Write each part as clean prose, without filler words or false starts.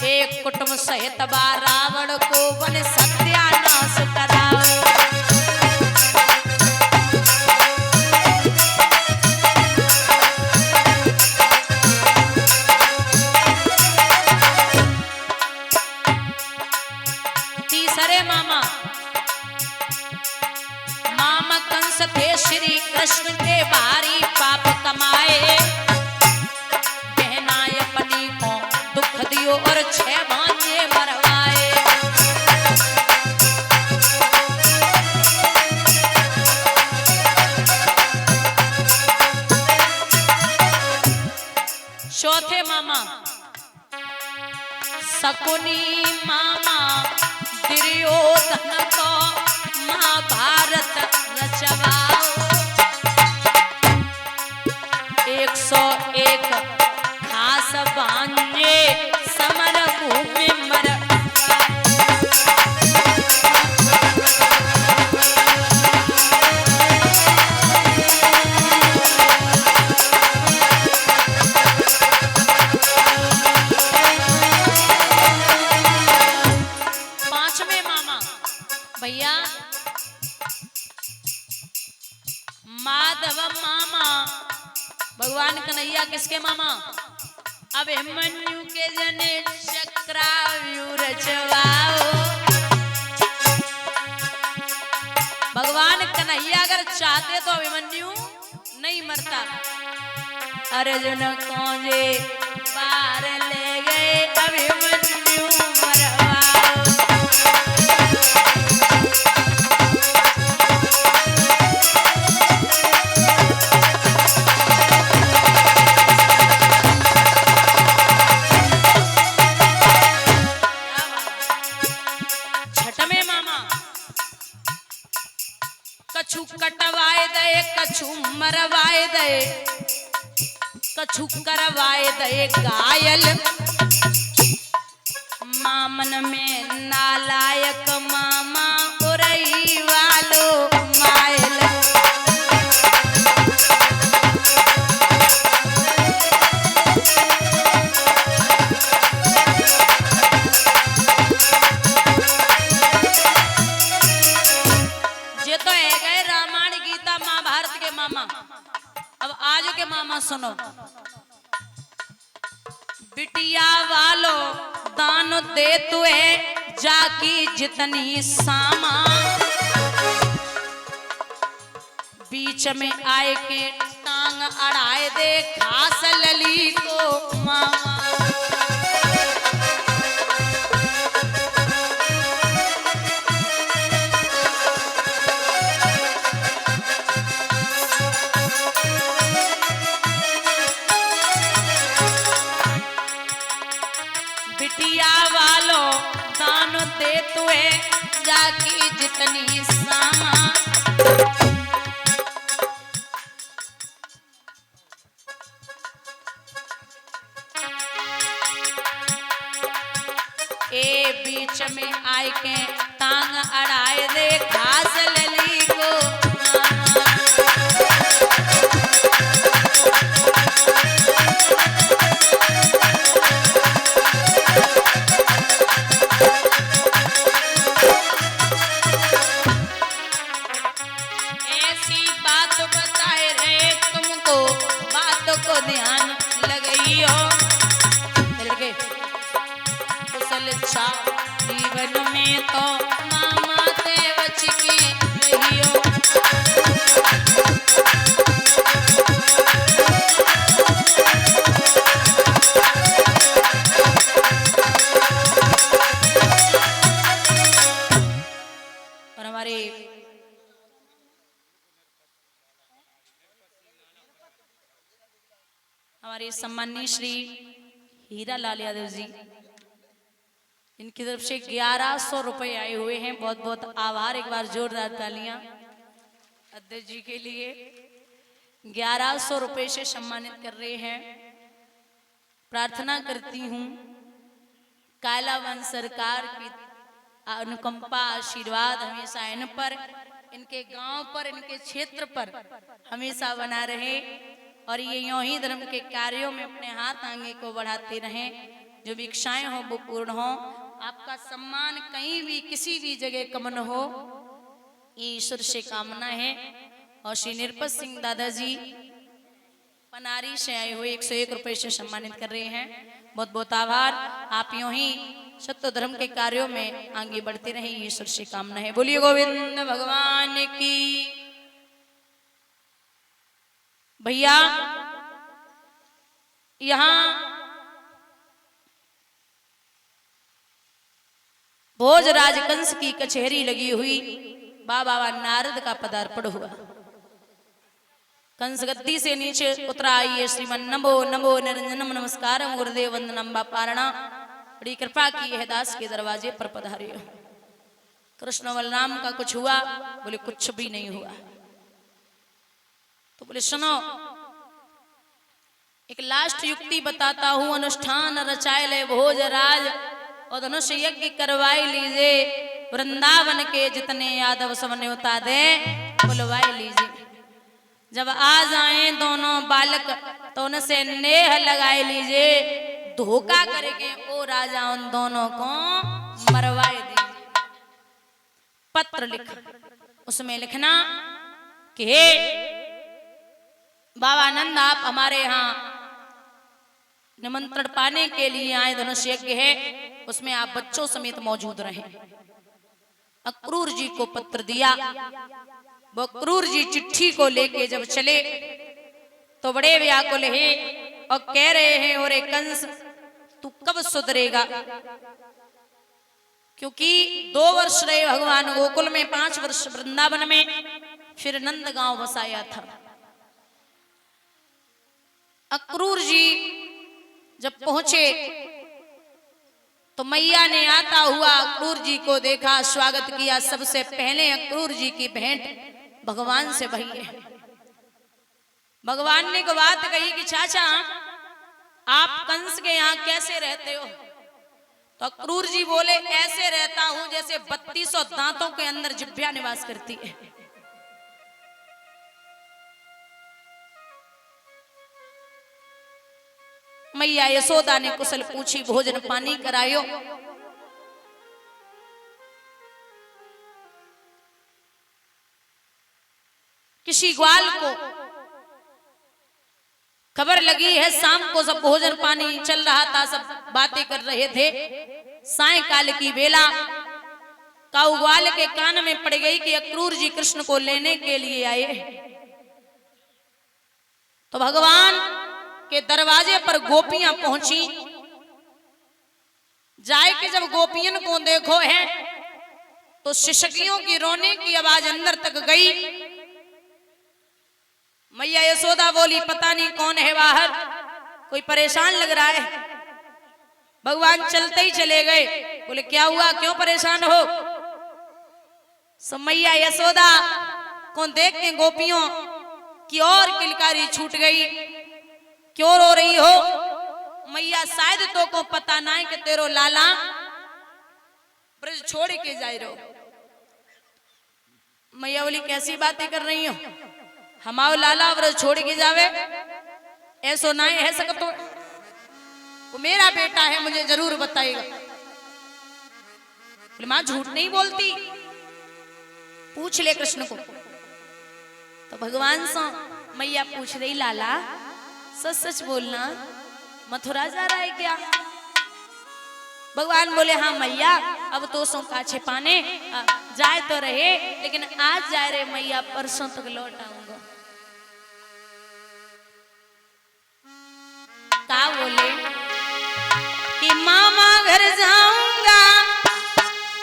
एक कुटुंब सहित बा रावण को वन सत्यानाश कराओ। तीसरे मामा कंस थे श्री कृष्ण के भारी पाप कमाए, बहनाएं अपनी को दुख दियो और 6 भांजे मरवाए। चौथे मामा शकुनी मामा दुर्योधन को महाभारत रचवाओ। 101 खास भांजे समर भूमि मर। पांचवें मामा भैया माधव मामा भगवान कन्हैया किसके मामा? अभिमन्यु के जने चक्राव्यूह रचवाओ। भगवान कन्हैया अगर चाहते तो अभिमन्यु नहीं मरता। अर्जुन को जे पार ले गए अभिमन्यु मरवाओ। कछु कटवाए दे कछु मरवाए दे कछु करवाए दे घायल। मामन में नालायक मामा उरई वालो मायल। तो है गए रामायण गीता महाभारत के मामा। अब आज के मामा सुनो। बिटिया वालो दान दे तुए जाकी जितनी सामा। बीच में आए के टांग अड़ाए दे खास लली को मामा। बिटिया वालो दान दे तुए जाकी जितनी सामा। ए बीच में आए के टांग अड़ाए दे खास लली को मामा। को ध्यान लगाइयो लड़के। कुशल छा जीवन में तो मामा ते बच के रहियो। और हमारे सम्माननीय श्री हीरा लाल यादव जी, इनकी तरफ से 1100 रुपए आए हुए हैं। बहुत बहुत आभार। एक बार जोरदार तालियां अध्यक्ष जी के लिए। 1100 रुपए से सम्मानित कर रहे हैं। प्रार्थना करती हूँ कालावन सरकार की अनुकंपा आशीर्वाद हमेशा इन पर, इनके गांव पर, इनके क्षेत्र पर हमेशा बना रहे और ये यूं ही धर्म के कार्यों में अपने हाथ आगे को बढ़ाते रहें। जो भी इच्छाएं हो वो पूर्ण हो, आपका सम्मान कहीं भी किसी भी जगह कम न हो, ये ईश्वर से कामना है। और श्री निरपत सिंह दादाजी पनारी से आए हुए 101 रुपए से सम्मानित कर रहे हैं। बहुत बहुत आभार। आप यूं ही सत्य धर्म के कार्यों में आगे बढ़ते रहे, ईश्वर से कामना है। बोलिए गोविंद भगवान की। भैया यहाँ भोजराज कंस की कचहरी लगी हुई, बाबा नारद का पदार्पण हुआ। कंस गद्दी से नीचे उतरा, आइए श्रीमन नमो नमो निरंजनम नमस्कारम गुरुदेव वंदनम बापारणा। बड़ी कृपा की है, दास के दरवाजे पर पधारे हो। कृष्ण बलराम का कुछ हुआ? बोले कुछ भी नहीं हुआ। तो बोले सुनो, एक लास्ट युक्ति बताता हूं, अनुष्ठान रचाए ले भोजराज और धनुष यज्ञ करवाई लीजिए। वृंदावन के जितने यादव सब न्योता दे बुलवाई लीजिए। जब आ जाएं दोनों बालक तो उनसे नेह लगाए लीजिए। धोखा करके ओ राजा उन दोनों को मरवाए दीजिए। पत्र लिख, उसमें लिखना कि हे बाबा नंद, आप हमारे यहाँ निमंत्रण पाने के लिए आए, धनुष यज्ञ है, उसमें आप बच्चों समेत मौजूद रहें। अक्रूर जी को पत्र दिया। वो अक्रूर जी चिट्ठी को लेके जब चले तो बड़े व्याकुल है और कह रहे हैं, और कंस तू कब सुधरेगा? क्योंकि 2 वर्ष रहे भगवान गोकुल में, 5 वर्ष वृंदावन में, फिर नंद गांव बसाया था। अक्रूर जी जब पहुंचे तो मैया ने आता हुआ अक्रूर जी को देखा, स्वागत किया। सबसे पहले अक्रूर जी की भेंट भगवान से भई है। भगवान ने एक बात कही कि चाचा आप कंस के यहाँ कैसे रहते हो? तो अक्रूर जी बोले, ऐसे रहता हूं जैसे 3200 दांतों के अंदर जिह्वा निवास करती है। मैया यशोदा ने कुशल पूछी, भोजन पानी करायो। किसी ग्वाल को खबर लगी है, शाम को सब भोजन पानी चल रहा था, सब बातें कर रहे थे। सायंकाल की बेला काऊ ग्वाल के कान में पड़ गई कि अक्रूर जी कृष्ण को लेने के लिए आए। तो भगवान के दरवाजे पर गोपियां पहुंची। जाए के जब गोपियन को देखो है तो शिशकियों की रोने की आवाज अंदर तक गई। मैया यशोदा बोली, पता नहीं कौन है बाहर, कोई परेशान लग रहा है। भगवान चलते ही चले गए। बोले क्या हुआ, क्यों परेशान हो? सो मैया यशोदा को देख के गोपियों की और किलकारी छूट गई। क्यों रो रही हो? मैया शायद तो को पता ना है कि तेरो लाला ब्रज छोड़ के जा रहे हो। मैया बोली कैसी बातें कर रही हो? हमारो लाला ब्रज छोड़ के जावे, ऐसो ना है सकतो। वो मेरा बेटा है, मुझे जरूर बताएगा। बोले मां झूठ नहीं बोलती, पूछ ले कृष्ण को। तो भगवान से मैया पूछ रही, लाला सच सच बोलना, मथुरा जा रहा है क्या? भगवान बोले हाँ मैया, अब तो सो का छिपाने जाए तो रहे, लेकिन आज जा रहे मैया, परसों तक लौट आऊंगा। का बोले कि मामा घर जाऊंगा,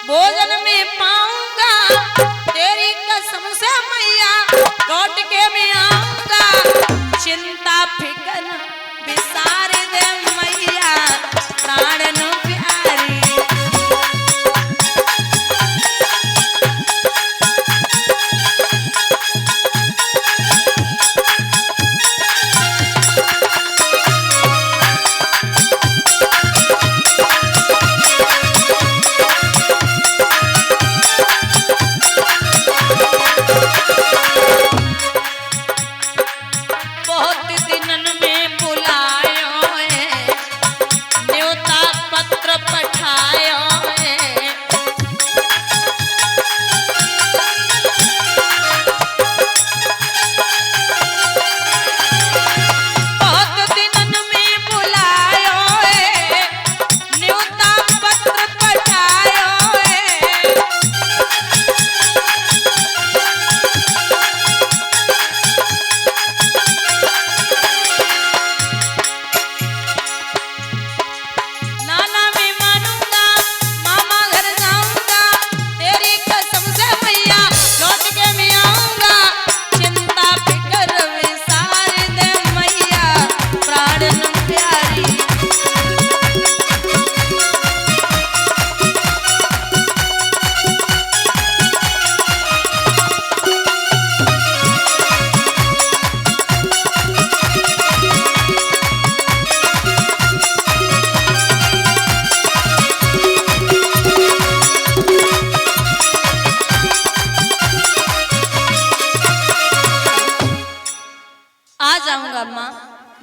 भोजन में पाऊंगा, तेरी कसम से मैया लौट के मैं आऊंगा। चिंता फिकर बिसार दे मैया, प्राण नु प्यारी। बहुत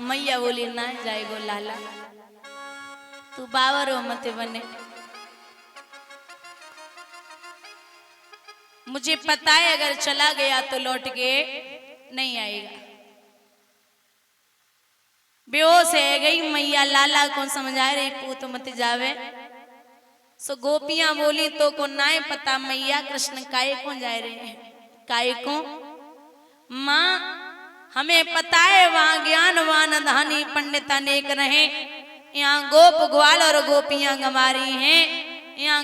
मैया बोली ना जाए गो लाला, तू बावर मत बने, मुझे पता है अगर चला गया तो लौट के नहीं आएगा। बेहोश है गई मैया, लाला को समझा रही पूत मत जावे। सो गोपियां बोली तो को ना पता मैया कृष्ण काय को जा रहे हैं, काय को माँ हमें पता है वहां ज्ञानवान धानी पंडित अनेक रहे, यहाँ गोप ग्वाल और गोपियां गंवारी हैं, यहाँ